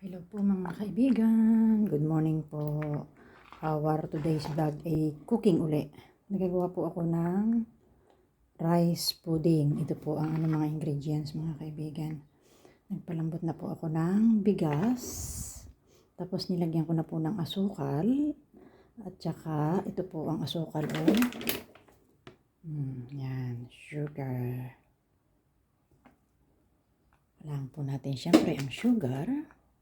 Hello po mga kaibigan, good morning po. Our today's vlog ay cooking uli. Nagagawa po ako ng rice pudding. Ito po ang mga ingredients mga kaibigan. Nagpalambot na po ako ng bigas. Tapos nilagyan ko na po ng asukal. At saka ito po ang asukal o yan, sugar. Kailangan po natin syempre ang sugar.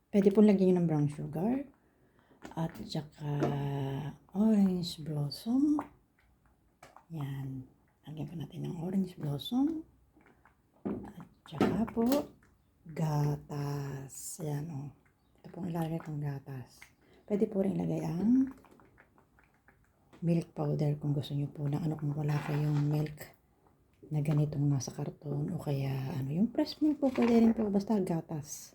Pwede po lagyan nyo ng brown sugar. At saka orange blossom. Yan. Lagyan po natin ng orange blossom. At saka po gatas. Yan o. Ito pong ilalagay kong gatas. Pwede po rin ilagay ang milk powder kung gusto nyo po ng kung wala kayong milk na ganitong nasa karton o kaya yung fresh milk po pwede rin po basta gatas.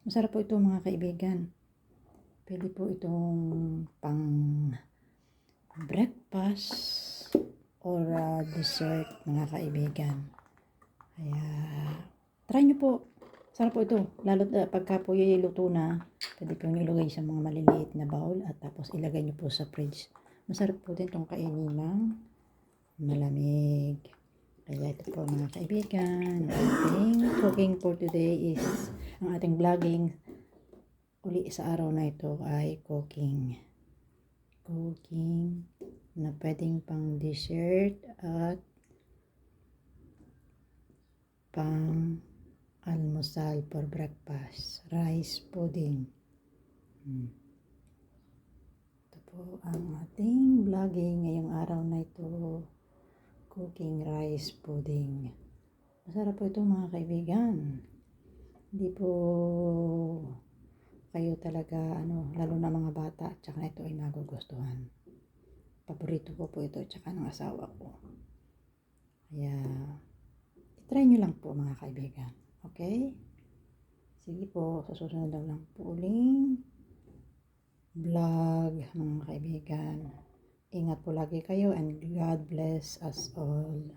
Masarap po ito mga kaibigan. Pwede po itong pang breakfast or dessert mga kaibigan. Kaya try nyo po. Sarap po ito. Lalo pagka po iluto na, pwede po nyo ilagay sa mga maliliit na bowl at tapos ilagay nyo po sa fridge. Masarap po din itong kainin ng malamig. Kaya ito po mga kaibigan, ang ating cooking for today is, ang ating vlogging uli sa araw na ito ay cooking na pwedeng pang dessert at pang almusal for breakfast, rice pudding. Ito po ang ating vlogging ngayong araw na ito. Cooking rice pudding. Masarap po ito mga kaibigan. Hindi po kayo talaga lalo na mga bata at saka ito ay magugustuhan. Paborito ko po ito at saka ng asawa ko. Kaya try nyo lang po mga kaibigan. Okay? Sige po, sa susunod lang po uling vlog mga kaibigan. Ingat po lagi kayo and God bless us all.